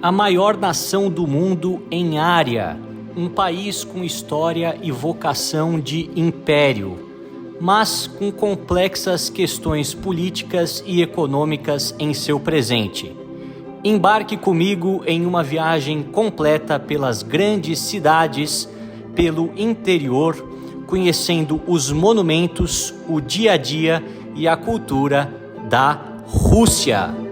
A maior nação do mundo em área, um país com história e vocação de império, mas com complexas questões políticas e econômicas em seu presente. Embarque comigo em uma viagem completa pelas grandes cidades, pelo interior, conhecendo os monumentos, o dia a dia e a cultura da Rússia.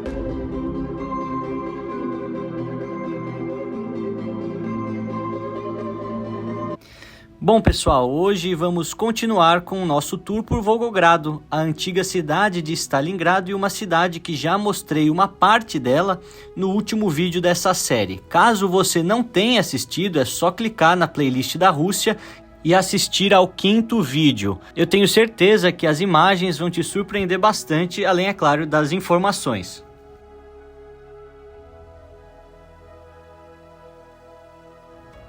Bom pessoal, hoje vamos continuar com o nosso tour por Volgogrado, a antiga cidade de Stalingrado e uma cidade que já mostrei uma parte dela no último vídeo dessa série. Caso você não tenha assistido, é só clicar na playlist da Rússia e assistir ao 5º vídeo. Eu tenho certeza que as imagens vão te surpreender bastante, além, é claro, das informações.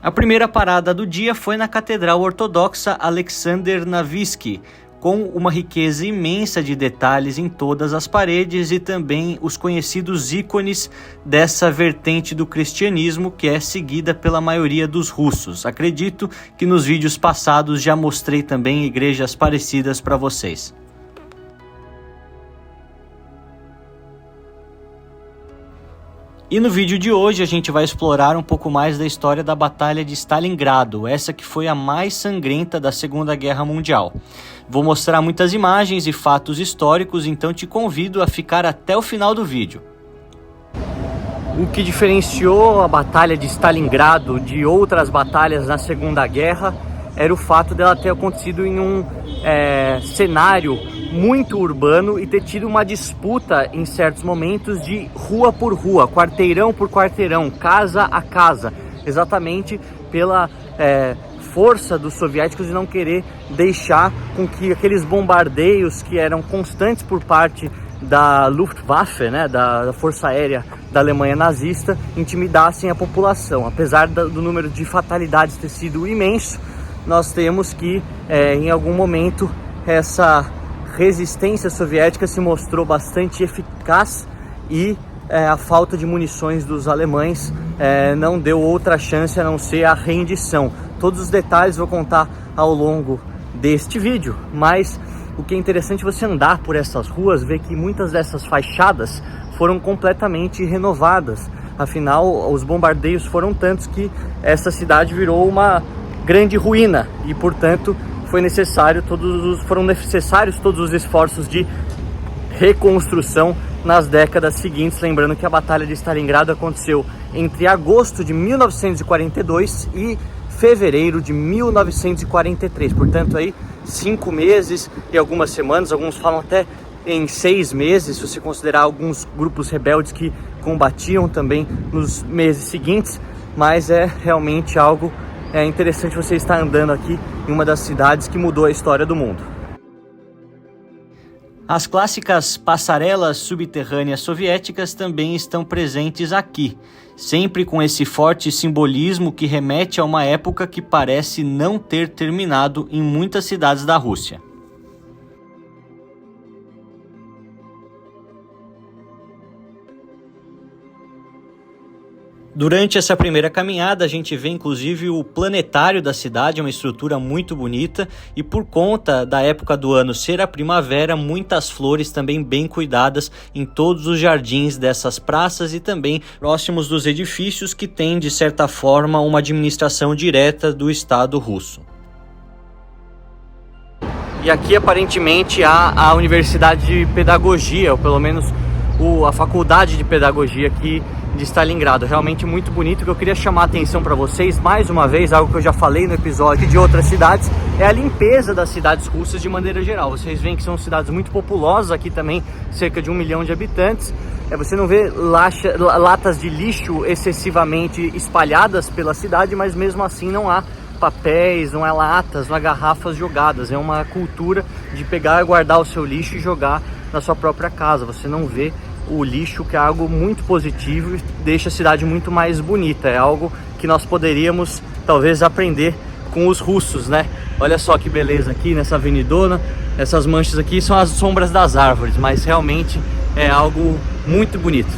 A primeira parada do dia foi na Catedral Ortodoxa Alexander Nevsky, com uma riqueza imensa de detalhes em todas as paredes e também os conhecidos ícones dessa vertente do cristianismo que é seguida pela maioria dos russos. Acredito que nos vídeos passados já mostrei também igrejas parecidas para vocês. E no vídeo de hoje a gente vai explorar um pouco mais da história da Batalha de Stalingrado, essa que foi a mais sangrenta da Segunda Guerra Mundial. Vou mostrar muitas imagens e fatos históricos, então te convido a ficar até o final do vídeo. O que diferenciou a Batalha de Stalingrado de outras batalhas na Segunda Guerra era o fato dela ter acontecido em um cenário muito urbano e ter tido uma disputa em certos momentos de rua por rua, quarteirão por quarteirão, casa a casa, exatamente pela força dos soviéticos de não querer deixar com que aqueles bombardeios que eram constantes por parte da Luftwaffe, né, da Força Aérea da Alemanha nazista, intimidassem a população. Apesar do número de fatalidades ter sido imenso, nós temos que em algum momento essa resistência soviética se mostrou bastante eficaz e a falta de munições dos alemães não deu outra chance a não ser a rendição. Todos os detalhes vou contar ao longo deste vídeo, mas o que é interessante você andar por essas ruas, ver que muitas dessas fachadas foram completamente renovadas. Afinal, os bombardeios foram tantos que essa cidade virou uma grande ruína e, portanto, foram necessários todos os esforços de reconstrução nas décadas seguintes. Lembrando que a Batalha de Stalingrado aconteceu entre agosto de 1942 e fevereiro de 1943. Portanto, aí 5 meses e algumas semanas, alguns falam até em 6 meses, se você considerar alguns grupos rebeldes que combatiam também nos meses seguintes, mas é realmente algo interessante você estar andando aqui em uma das cidades que mudou a história do mundo. As clássicas passarelas subterrâneas soviéticas também estão presentes aqui, sempre com esse forte simbolismo que remete a uma época que parece não ter terminado em muitas cidades da Rússia. Durante essa primeira caminhada a gente vê inclusive o planetário da cidade, uma estrutura muito bonita, e por conta da época do ano ser a primavera, muitas flores também bem cuidadas em todos os jardins dessas praças e também próximos dos edifícios que têm de certa forma uma administração direta do Estado russo. E aqui aparentemente há a Universidade de Pedagogia, ou pelo menos a Faculdade de Pedagogia aqui de Stalingrado. Realmente muito bonito. O que eu queria chamar a atenção para vocês, mais uma vez, algo que eu já falei no episódio de outras cidades, é a limpeza das cidades russas de maneira geral. Vocês veem que são cidades muito populosas, aqui também cerca de 1 milhão de habitantes. Você não vê latas de lixo excessivamente espalhadas pela cidade, mas mesmo assim não há papéis, não há latas, não há garrafas jogadas. É uma cultura de pegar e guardar o seu lixo e jogar na sua própria casa. Você não vê o lixo, que é algo muito positivo e deixa a cidade muito mais bonita. É algo que nós poderíamos talvez aprender com os russos, né? Olha só que beleza aqui nessa avenidona. Essas manchas aqui são as sombras das árvores, mas realmente é algo muito bonito.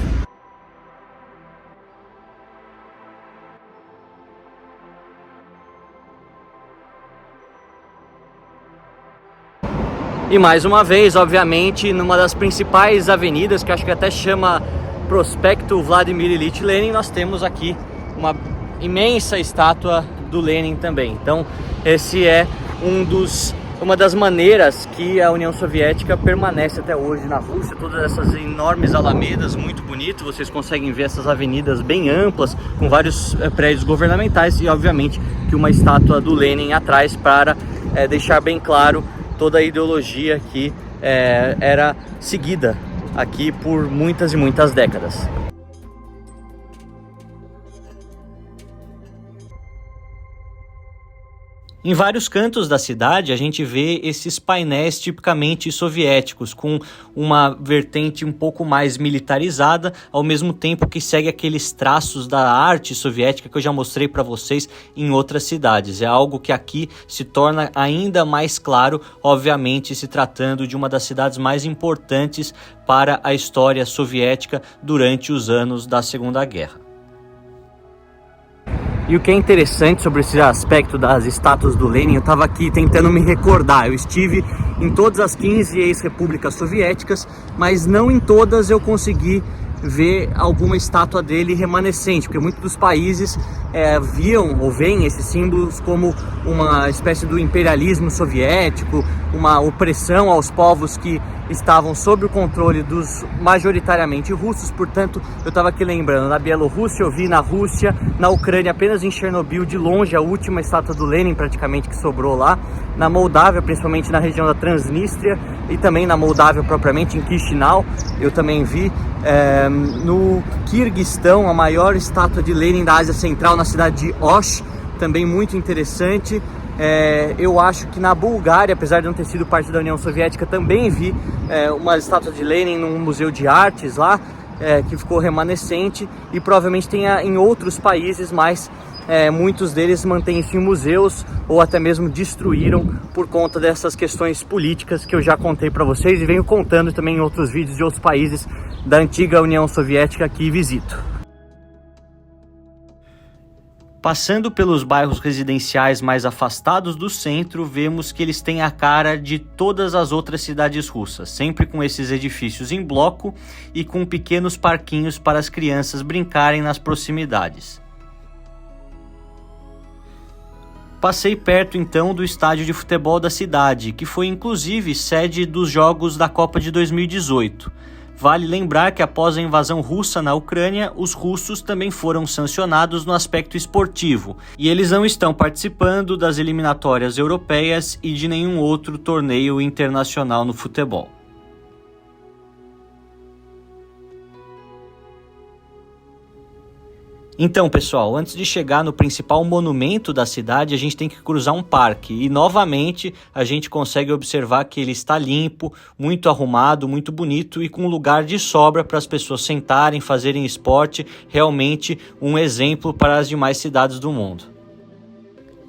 E mais uma vez, obviamente, numa das principais avenidas, que acho que até chama Prospecto Vladimir Ilyich Lenin, nós temos aqui uma imensa estátua do Lenin também. Então, esse é uma das maneiras que a União Soviética permanece até hoje na Rússia. Todas essas enormes alamedas, muito bonito, vocês conseguem ver essas avenidas bem amplas, com vários prédios governamentais e, obviamente, que uma estátua do Lenin atrás para deixar bem claro toda a ideologia que era seguida aqui por muitas e muitas décadas. Em vários cantos da cidade a gente vê esses painéis tipicamente soviéticos, com uma vertente um pouco mais militarizada, ao mesmo tempo que segue aqueles traços da arte soviética que eu já mostrei para vocês em outras cidades. É algo que aqui se torna ainda mais claro, obviamente se tratando de uma das cidades mais importantes para a história soviética durante os anos da Segunda Guerra. E o que é interessante sobre esse aspecto das estátuas do Lenin, eu estava aqui tentando me recordar. Eu estive em todas as 15 ex-repúblicas soviéticas, mas não em todas eu consegui ver alguma estátua dele remanescente, porque muitos dos países viam ou veem esses símbolos como uma espécie do imperialismo soviético, uma opressão aos povos que estavam sob o controle dos majoritariamente russos. Portanto, eu estava aqui lembrando, na Bielorrússia eu vi, na Rússia, na Ucrânia, apenas em Chernobyl, de longe, a última estátua do Lenin praticamente que sobrou lá, na Moldávia, principalmente na região da Transnistria, e também na Moldávia propriamente, em Chisinau, eu também vi. No Quirguistão, a maior estátua de Lenin da Ásia Central, na cidade de Osh, também muito interessante. Eu acho que na Bulgária, apesar de não ter sido parte da União Soviética, também vi uma estátua de Lenin num museu de artes lá, que ficou remanescente, e provavelmente tenha em outros países, mas muitos deles mantêm-se em museus ou até mesmo destruíram por conta dessas questões políticas que eu já contei para vocês e venho contando também em outros vídeos de outros países da antiga União Soviética que visito. Passando pelos bairros residenciais mais afastados do centro, vemos que eles têm a cara de todas as outras cidades russas, sempre com esses edifícios em bloco e com pequenos parquinhos para as crianças brincarem nas proximidades. Passei perto então do estádio de futebol da cidade, que foi inclusive sede dos Jogos da Copa de 2018. Vale lembrar que após a invasão russa na Ucrânia, os russos também foram sancionados no aspecto esportivo, e eles não estão participando das eliminatórias europeias e de nenhum outro torneio internacional no futebol. Então, pessoal, antes de chegar no principal monumento da cidade, a gente tem que cruzar um parque e, novamente, a gente consegue observar que ele está limpo, muito arrumado, muito bonito e com lugar de sobra para as pessoas sentarem, fazerem esporte, realmente um exemplo para as demais cidades do mundo.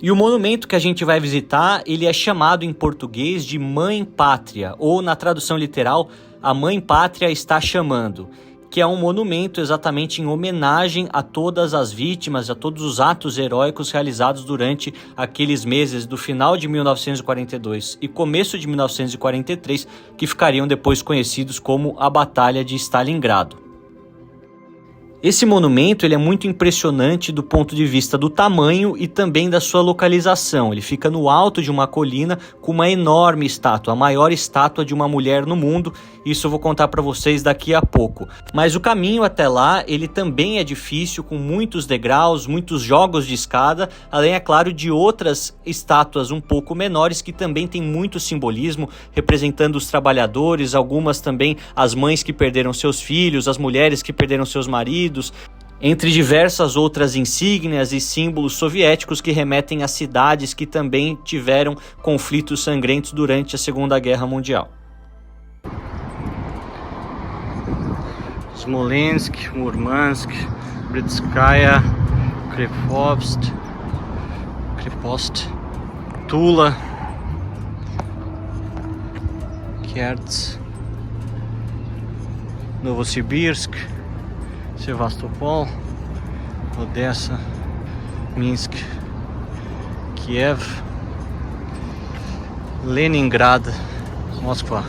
E o monumento que a gente vai visitar, ele é chamado em português de Mãe Pátria, ou na tradução literal, a Mãe Pátria está chamando, que é um monumento exatamente em homenagem a todas as vítimas, a todos os atos heróicos realizados durante aqueles meses do final de 1942 e começo de 1943, que ficariam depois conhecidos como a Batalha de Stalingrado. Esse monumento ele é muito impressionante do ponto de vista do tamanho e também da sua localização. Ele fica no alto de uma colina com uma enorme estátua, a maior estátua de uma mulher no mundo. Isso eu vou contar para vocês daqui a pouco. Mas o caminho até lá, ele também é difícil, com muitos degraus, muitos jogos de escada, além, é claro, de outras estátuas um pouco menores que também têm muito simbolismo, representando os trabalhadores, algumas também as mães que perderam seus filhos, as mulheres que perderam seus maridos, entre diversas outras insígnias e símbolos soviéticos que remetem a cidades que também tiveram conflitos sangrentos durante a Segunda Guerra Mundial. Smolensk, Murmansk, Britskaya, Krepost, Tula, Kerts, Novosibirsk, Sevastopol, Odessa, Minsk, Kiev, Leningrado, Moskva.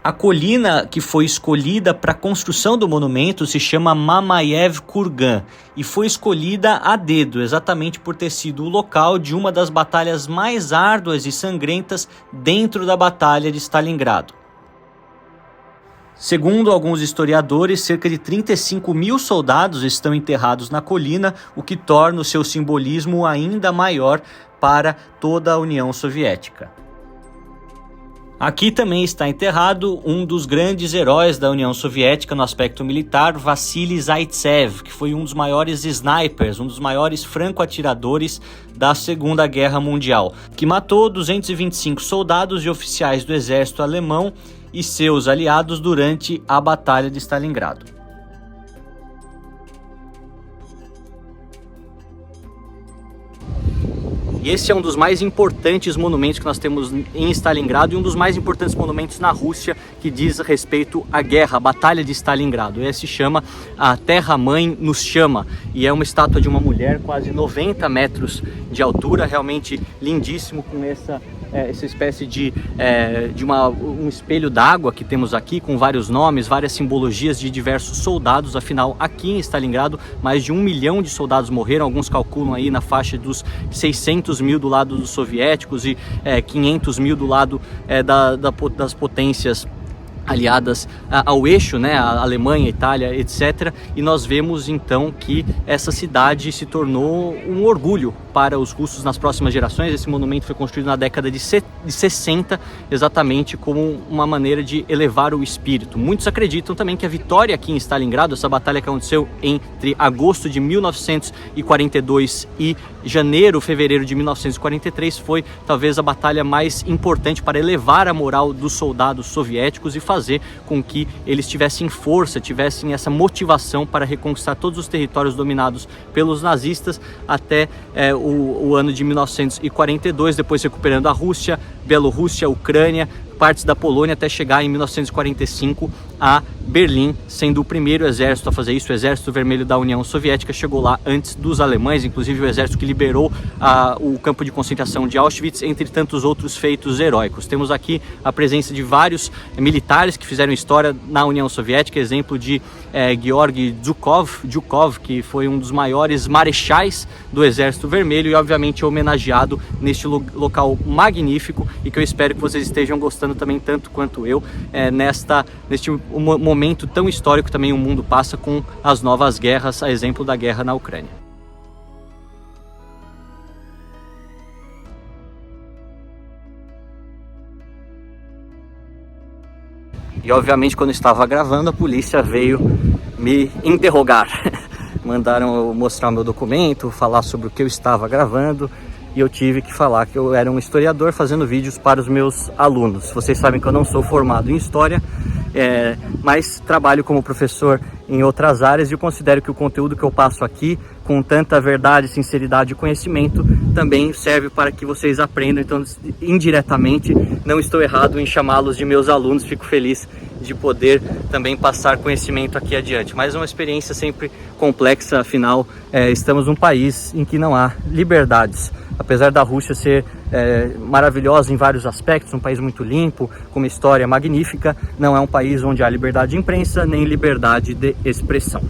A colina que foi escolhida para a construção do monumento se chama Mamayev Kurgan e foi escolhida a dedo, exatamente por ter sido o local de uma das batalhas mais árduas e sangrentas dentro da Batalha de Stalingrado. Segundo alguns historiadores, cerca de 35 mil soldados estão enterrados na colina, o que torna o seu simbolismo ainda maior para toda a União Soviética. Aqui também está enterrado um dos grandes heróis da União Soviética no aspecto militar, Vassili Zaitsev, que foi um dos maiores snipers, um dos maiores franco-atiradores da Segunda Guerra Mundial, que matou 225 soldados e oficiais do exército alemão e seus aliados durante a Batalha de Stalingrado. Esse é um dos mais importantes monumentos que nós temos em Stalingrado e um dos mais importantes monumentos na Rússia que diz respeito à guerra, a Batalha de Stalingrado. Esse se chama A Terra-Mãe Nos Chama e é uma estátua de uma mulher quase 90 metros de altura, realmente lindíssimo, com essa espécie de um espelho d'água que temos aqui, com vários nomes, várias simbologias de diversos soldados. Afinal, aqui em Stalingrado, mais de 1 milhão de soldados morreram, alguns calculam aí na faixa dos 600 mil do lado dos soviéticos e 500 mil do lado das potências aliadas ao eixo, né, a Alemanha, Itália, etc. E nós vemos então que essa cidade se tornou um orgulho para os russos nas próximas gerações. Esse monumento foi construído na década de 60, exatamente como uma maneira de elevar o espírito. Muitos acreditam também que a vitória aqui em Stalingrado, essa batalha que aconteceu entre agosto de 1942 e fevereiro de 1943, foi talvez a batalha mais importante para elevar a moral dos soldados soviéticos e fazer com que eles tivessem força, tivessem essa motivação para reconquistar todos os territórios dominados pelos nazistas até o ano de 1942, depois recuperando a Rússia, Bielorrússia, Ucrânia, partes da Polônia, até chegar em 1945 a Berlim, sendo o primeiro exército a fazer isso. O Exército Vermelho da União Soviética chegou lá antes dos alemães, inclusive o exército que liberou o campo de concentração de Auschwitz, entre tantos outros feitos heróicos. Temos aqui a presença de vários militares que fizeram história na União Soviética, exemplo de Georgy Zhukov, que foi um dos maiores marechais do Exército Vermelho e obviamente homenageado neste local magnífico, e que eu espero que vocês estejam gostando também tanto quanto eu neste momento tão histórico também o mundo passa com as novas guerras, a exemplo da guerra na Ucrânia. E obviamente quando eu estava gravando, a polícia veio me interrogar. Mandaram eu mostrar o meu documento, falar sobre o que eu estava gravando, e eu tive que falar que eu era um historiador fazendo vídeos para os meus alunos. Vocês sabem que eu não sou formado em história, mas trabalho como professor em outras áreas, e eu considero que o conteúdo que eu passo aqui, com tanta verdade, sinceridade e conhecimento, também serve para que vocês aprendam. Então, indiretamente, não estou errado em chamá-los de meus alunos. Fico feliz de poder também passar conhecimento aqui adiante. Mas é uma experiência sempre complexa, afinal, estamos num país em que não há liberdades. Apesar da Rússia ser maravilhosa em vários aspectos, um país muito limpo, com uma história magnífica, não é um país onde há liberdade de imprensa nem liberdade de expressão.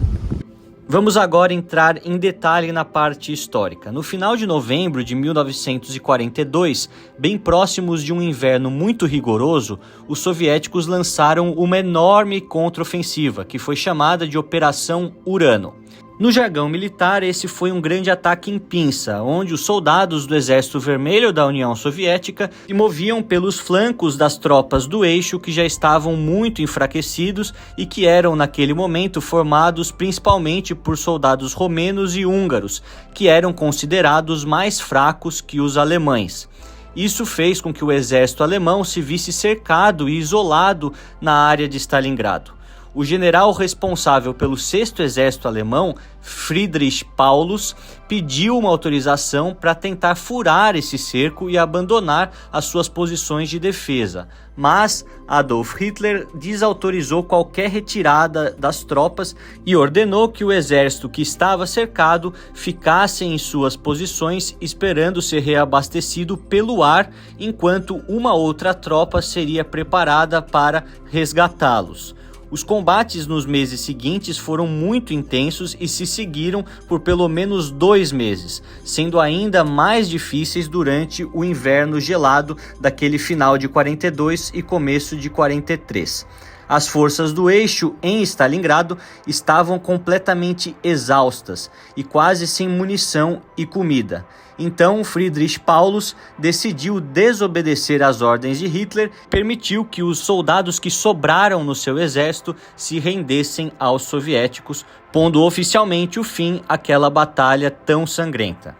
Vamos agora entrar em detalhe na parte histórica. No final de novembro de 1942, bem próximos de um inverno muito rigoroso, os soviéticos lançaram uma enorme contraofensiva, que foi chamada de Operação Urano. No jargão militar, esse foi um grande ataque em pinça, onde os soldados do Exército Vermelho da União Soviética se moviam pelos flancos das tropas do eixo, que já estavam muito enfraquecidos e que eram naquele momento formados principalmente por soldados romenos e húngaros, que eram considerados mais fracos que os alemães. Isso fez com que o exército alemão se visse cercado e isolado na área de Stalingrado. O general responsável pelo 6º Exército Alemão, Friedrich Paulus, pediu uma autorização para tentar furar esse cerco e abandonar as suas posições de defesa, mas Adolf Hitler desautorizou qualquer retirada das tropas e ordenou que o exército que estava cercado ficasse em suas posições esperando ser reabastecido pelo ar, enquanto uma outra tropa seria preparada para resgatá-los. Os combates nos meses seguintes foram muito intensos e se seguiram por pelo menos 2 meses, sendo ainda mais difíceis durante o inverno gelado daquele final de 42 e começo de 43. As forças do eixo em Stalingrado estavam completamente exaustas e quase sem munição e comida. Então, Friedrich Paulus decidiu desobedecer às ordens de Hitler e permitiu que os soldados que sobraram no seu exército se rendessem aos soviéticos, pondo oficialmente o fim àquela batalha tão sangrenta.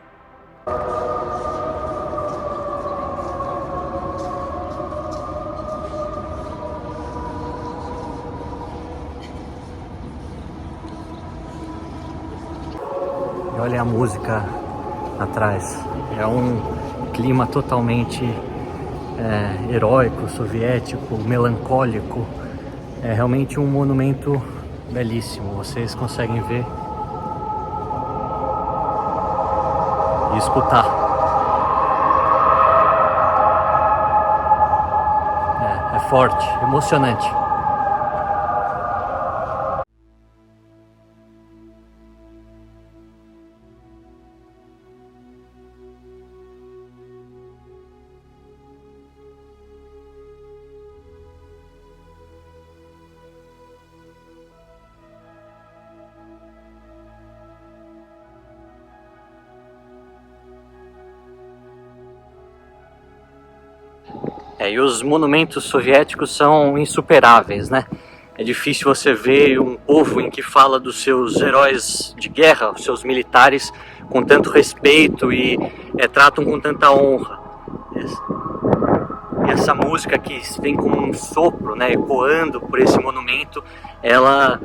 E olha a música atrás, é um clima totalmente heróico, soviético, melancólico. É realmente um monumento belíssimo, vocês conseguem ver e escutar. É forte, emocionante. E os monumentos soviéticos são insuperáveis, né? É difícil você ver um povo em que fala dos seus heróis de guerra, os seus militares, com tanto respeito e tratam com tanta honra. E essa música que vem como um sopro, né, ecoando por esse monumento, ela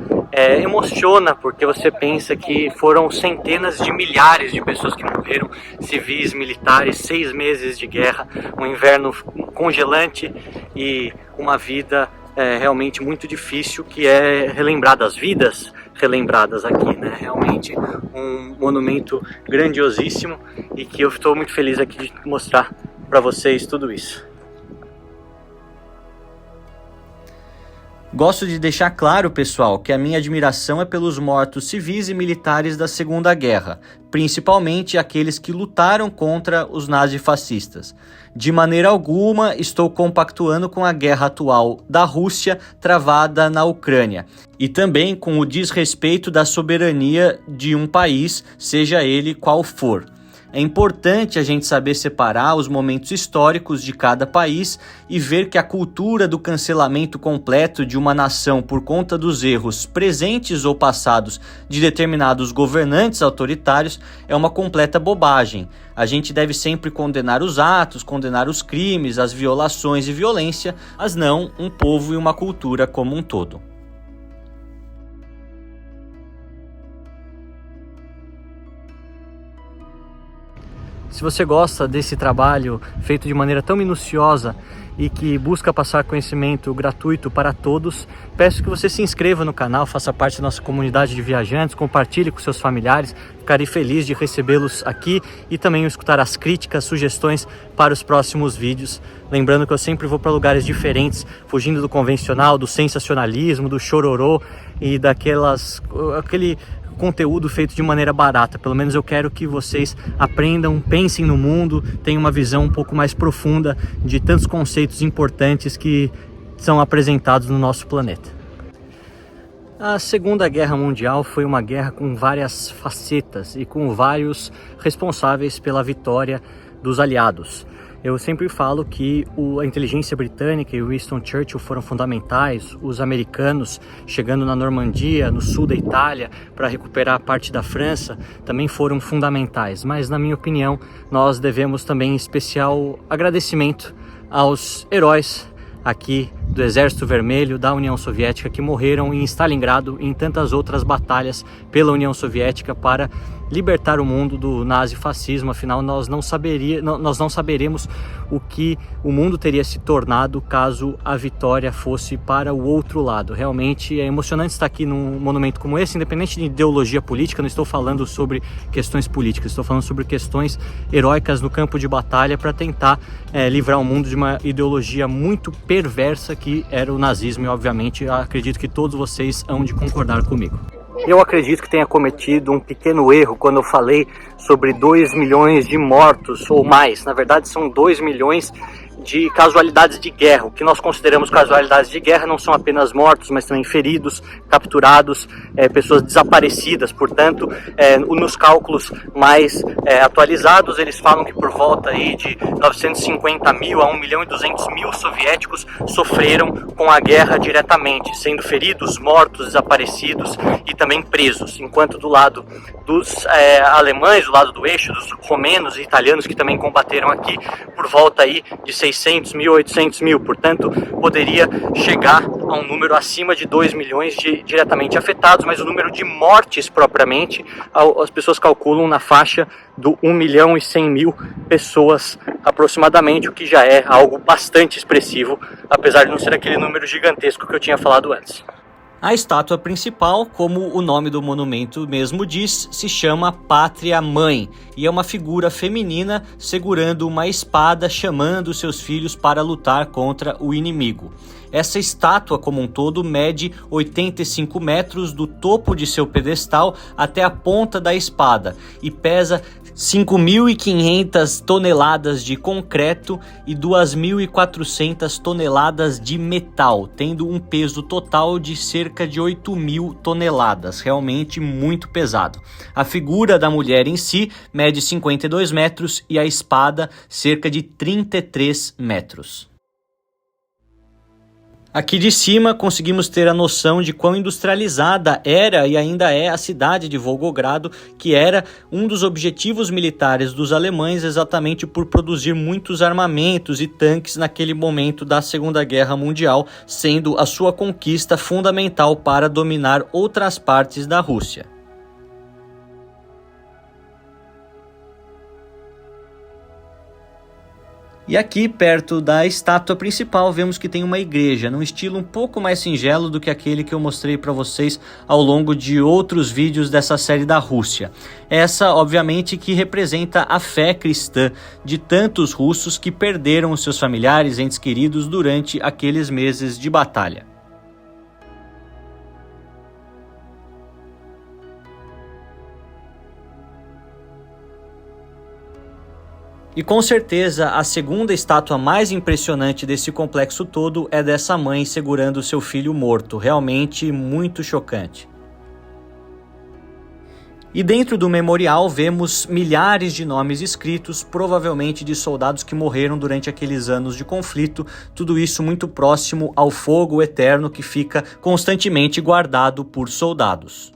emociona, porque você pensa que foram centenas de milhares de pessoas que morreram, civis, militares, 6 meses de guerra, um inverno congelante e uma vida realmente muito difícil, que é relembrada, as vidas relembradas aqui, né? Realmente um monumento grandiosíssimo e que eu estou muito feliz aqui de mostrar para vocês tudo isso. Gosto de deixar claro, pessoal, que a minha admiração é pelos mortos civis e militares da Segunda Guerra, principalmente aqueles que lutaram contra os nazifascistas. De maneira alguma estou compactuando com a guerra atual da Rússia travada na Ucrânia e também com o desrespeito da soberania de um país, seja ele qual for. É importante a gente saber separar os momentos históricos de cada país e ver que a cultura do cancelamento completo de uma nação por conta dos erros presentes ou passados de determinados governantes autoritários é uma completa bobagem. A gente deve sempre condenar os atos, condenar os crimes, as violações e violência, mas não um povo e uma cultura como um todo. Se você gosta desse trabalho feito de maneira tão minuciosa e que busca passar conhecimento gratuito para todos, peço que você se inscreva no canal, faça parte da nossa comunidade de viajantes, compartilhe com seus familiares, ficarei feliz de recebê-los aqui e também escutar as críticas, sugestões para os próximos vídeos. Lembrando que eu sempre vou para lugares diferentes, fugindo do convencional, do sensacionalismo, do chororô e aquele conteúdo feito de maneira barata. Pelo menos eu quero que vocês aprendam, pensem no mundo, tenham uma visão um pouco mais profunda de tantos conceitos importantes que são apresentados no nosso planeta. A Segunda Guerra Mundial foi uma guerra com várias facetas e com vários responsáveis pela vitória dos aliados. Eu sempre falo que a inteligência britânica e Winston Churchill foram fundamentais, os americanos chegando na Normandia, no sul da Itália, para recuperar parte da França, também foram fundamentais. Mas, na minha opinião, nós devemos também especial agradecimento aos heróis aqui do Exército Vermelho da União Soviética que morreram em Stalingrado e em tantas outras batalhas pela União Soviética para libertar o mundo do nazifascismo. Afinal, nós não saberemos o que o mundo teria se tornado caso a vitória fosse para o outro lado. Realmente é emocionante estar aqui num monumento como esse, independente de ideologia política. Não estou falando sobre questões políticas, estou falando sobre questões heróicas no campo de batalha para tentar livrar o mundo de uma ideologia muito perversa que era o nazismo, e obviamente acredito que todos vocês hão de concordar comigo. Eu acredito que tenha cometido um pequeno erro quando eu falei sobre 2 milhões de mortos ou mais. Na verdade, são 2 milhões de casualidades de guerra. O que nós consideramos casualidades de guerra não são apenas mortos, mas também feridos, capturados, pessoas desaparecidas. Portanto, nos cálculos mais atualizados, eles falam que por volta aí de 950 mil a 1 milhão e 200 mil soviéticos sofreram com a guerra diretamente, sendo feridos, mortos, desaparecidos e também presos. Enquanto do lado dos alemães, do lado do eixo, dos romenos e italianos que também combateram aqui, por volta aí de 600 mil, 800 mil, portanto, poderia chegar a um número acima de 2 milhões diretamente afetados, mas o número de mortes propriamente, as pessoas calculam na faixa do 1 milhão e 100 mil pessoas aproximadamente, o que já é algo bastante expressivo, apesar de não ser aquele número gigantesco que eu tinha falado antes. A estátua principal, como o nome do monumento mesmo diz, se chama Pátria Mãe e é uma figura feminina segurando uma espada, chamando seus filhos para lutar contra o inimigo. Essa estátua como um todo mede 85 metros do topo de seu pedestal até a ponta da espada e pesa 5.500 toneladas de concreto e 2.400 toneladas de metal, tendo um peso total de cerca de 8.000 toneladas, realmente muito pesado. A figura da mulher em si mede 52 metros e a espada cerca de 33 metros. Aqui de cima conseguimos ter a noção de quão industrializada era e ainda é a cidade de Volgogrado, que era um dos objetivos militares dos alemães exatamente por produzir muitos armamentos e tanques naquele momento da Segunda Guerra Mundial, sendo a sua conquista fundamental para dominar outras partes da Rússia. E aqui, perto da estátua principal, vemos que tem uma igreja, num estilo um pouco mais singelo do que aquele que eu mostrei para vocês ao longo de outros vídeos dessa série da Rússia. Essa, obviamente, que representa a fé cristã de tantos russos que perderam os seus familiares, entes queridos, durante aqueles meses de batalha. E com certeza a segunda estátua mais impressionante desse complexo todo é dessa mãe segurando seu filho morto, realmente muito chocante. E dentro do memorial vemos milhares de nomes escritos, provavelmente de soldados que morreram durante aqueles anos de conflito, tudo isso muito próximo ao fogo eterno que fica constantemente guardado por soldados.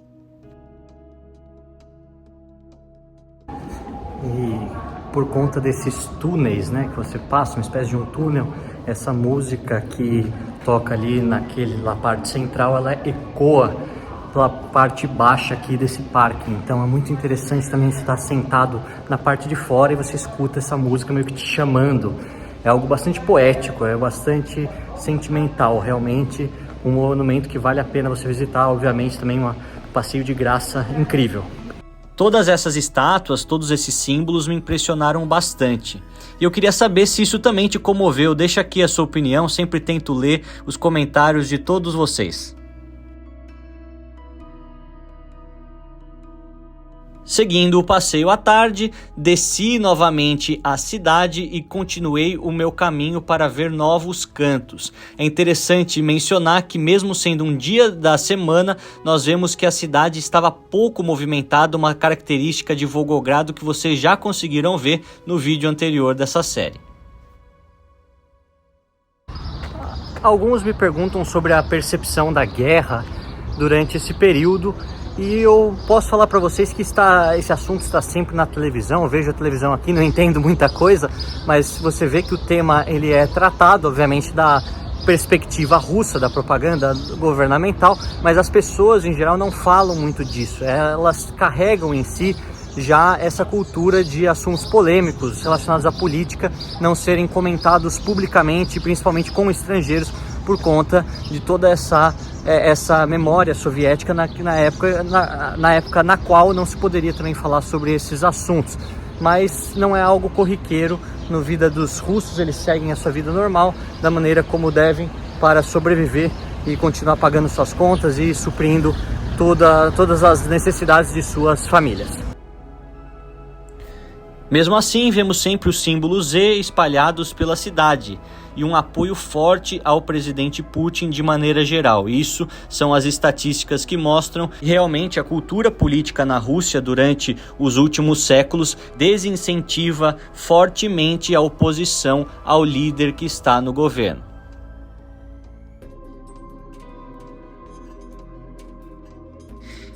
Por conta desses túneis, né, que você passa, uma espécie de um túnel, essa música que toca ali na parte central, ela ecoa pela parte baixa aqui desse parque. Então é muito interessante também você estar sentado na parte de fora e você escuta essa música meio que te chamando. É algo bastante poético, é bastante sentimental, realmente um monumento que vale a pena você visitar, obviamente também um passeio de graça incrível. Todas essas estátuas, todos esses símbolos me impressionaram bastante. E eu queria saber se isso também te comoveu. Deixa aqui a sua opinião, sempre tento ler os comentários de todos vocês. Seguindo o passeio à tarde, desci novamente à cidade e continuei o meu caminho para ver novos cantos. É interessante mencionar que mesmo sendo um dia da semana, nós vemos que a cidade estava pouco movimentada, uma característica de Volgogrado que vocês já conseguiram ver no vídeo anterior dessa série. Alguns me perguntam sobre a percepção da guerra durante esse período. E eu posso falar para vocês que esse assunto está sempre na televisão. Eu vejo a televisão aqui, não entendo muita coisa, mas você vê que o tema ele é tratado, obviamente, da perspectiva russa da propaganda governamental, mas as pessoas em geral não falam muito disso. Elas carregam em si já essa cultura de assuntos polêmicos relacionados à política não serem comentados publicamente, principalmente com estrangeiros, por conta de toda essa memória soviética na época na qual não se poderia também falar sobre esses assuntos. Mas não é algo corriqueiro na vida dos russos, eles seguem a sua vida normal, da maneira como devem, para sobreviver e continuar pagando suas contas e suprindo todas as necessidades de suas famílias. Mesmo assim, vemos sempre os símbolos Z espalhados pela cidade e um apoio forte ao presidente Putin de maneira geral. Isso são as estatísticas que mostram que realmente a cultura política na Rússia durante os últimos séculos desincentiva fortemente a oposição ao líder que está no governo.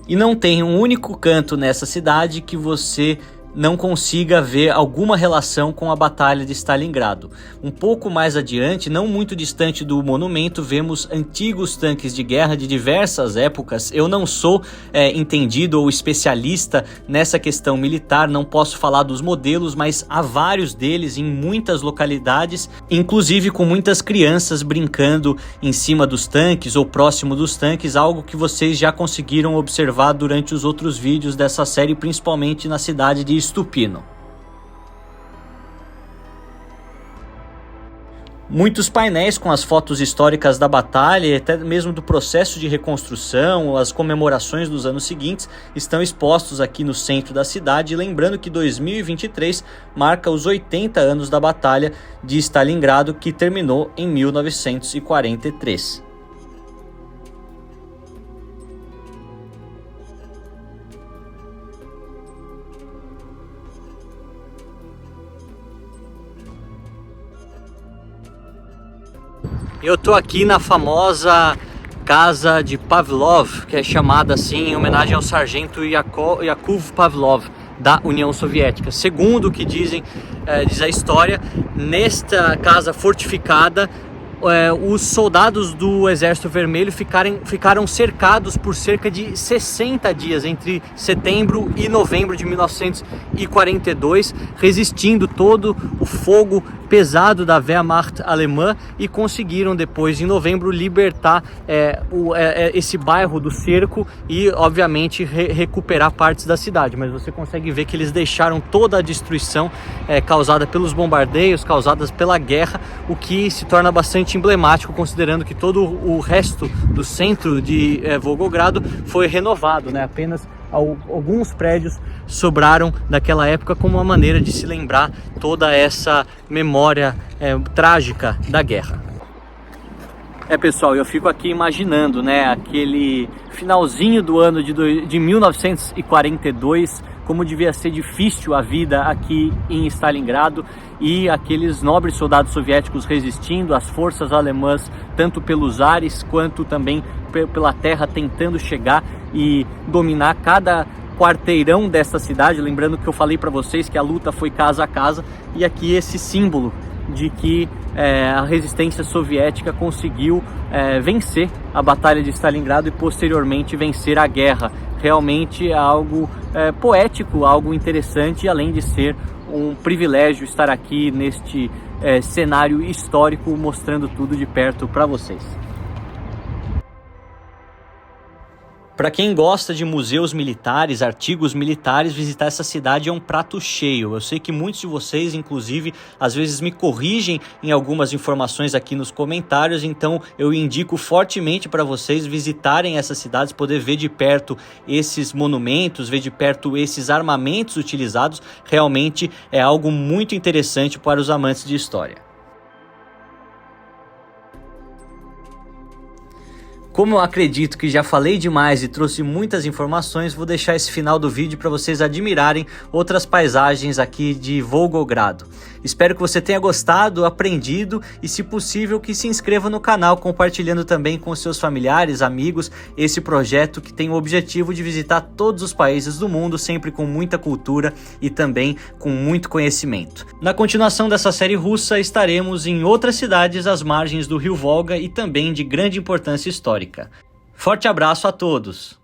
E não tem um único canto nessa cidade que você não consiga ver alguma relação com a Batalha de Stalingrado. Um pouco mais adiante, não muito distante do monumento, vemos antigos tanques de guerra de diversas épocas. Eu não sou entendido ou especialista nessa questão militar, não posso falar dos modelos, mas há vários deles em muitas localidades, inclusive com muitas crianças brincando em cima dos tanques ou próximo dos tanques, algo que vocês já conseguiram observar durante os outros vídeos dessa série, principalmente na cidade de Stupino. Muitos painéis com as fotos históricas da batalha e até mesmo do processo de reconstrução, as comemorações dos anos seguintes, estão expostos aqui no centro da cidade, lembrando que 2023 marca os 80 anos da Batalha de Stalingrado, que terminou em 1943. Eu tô aqui na famosa casa de Pavlov, que é chamada assim em homenagem ao sargento Yakov Pavlov da União Soviética. Segundo o que diz a história, nesta casa fortificada, os soldados do Exército Vermelho ficaram cercados por cerca de 60 dias, entre setembro e novembro de 1942, resistindo todo o fogo pesado da Wehrmacht alemã, e conseguiram depois, em novembro, libertar esse bairro do cerco e, obviamente, recuperar partes da cidade. Mas você consegue ver que eles deixaram toda a destruição causada pelos bombardeios, causadas pela guerra, o que se torna bastante emblemático, considerando que todo o resto do centro de Volgogrado foi renovado, né? Apenas alguns prédios sobraram daquela época como uma maneira de se lembrar toda essa memória trágica da guerra. Pessoal, eu fico aqui imaginando, né, aquele finalzinho do ano de 1942, como devia ser difícil a vida aqui em Stalingrado, e aqueles nobres soldados soviéticos resistindo, as forças alemãs, tanto pelos ares quanto também pela terra, tentando chegar e dominar cada quarteirão dessa cidade. Lembrando que eu falei para vocês que a luta foi casa a casa, e aqui esse símbolo de que a resistência soviética conseguiu vencer a Batalha de Stalingrado e posteriormente vencer a guerra. Realmente é algo poético, algo interessante, além de ser um privilégio estar aqui neste cenário histórico, mostrando tudo de perto para vocês. Para quem gosta de museus militares, artigos militares, visitar essa cidade é um prato cheio. Eu sei que muitos de vocês, inclusive, às vezes me corrigem em algumas informações aqui nos comentários, então eu indico fortemente para vocês visitarem essas cidades, poder ver de perto esses monumentos, ver de perto esses armamentos utilizados. Realmente é algo muito interessante para os amantes de história. Como eu acredito que já falei demais e trouxe muitas informações, vou deixar esse final do vídeo para vocês admirarem outras paisagens aqui de Volgogrado. Espero que você tenha gostado, aprendido e, se possível, que se inscreva no canal, compartilhando também com seus familiares, amigos, esse projeto que tem o objetivo de visitar todos os países do mundo, sempre com muita cultura e também com muito conhecimento. Na continuação dessa série russa, estaremos em outras cidades às margens do Rio Volga e também de grande importância histórica. Forte abraço a todos!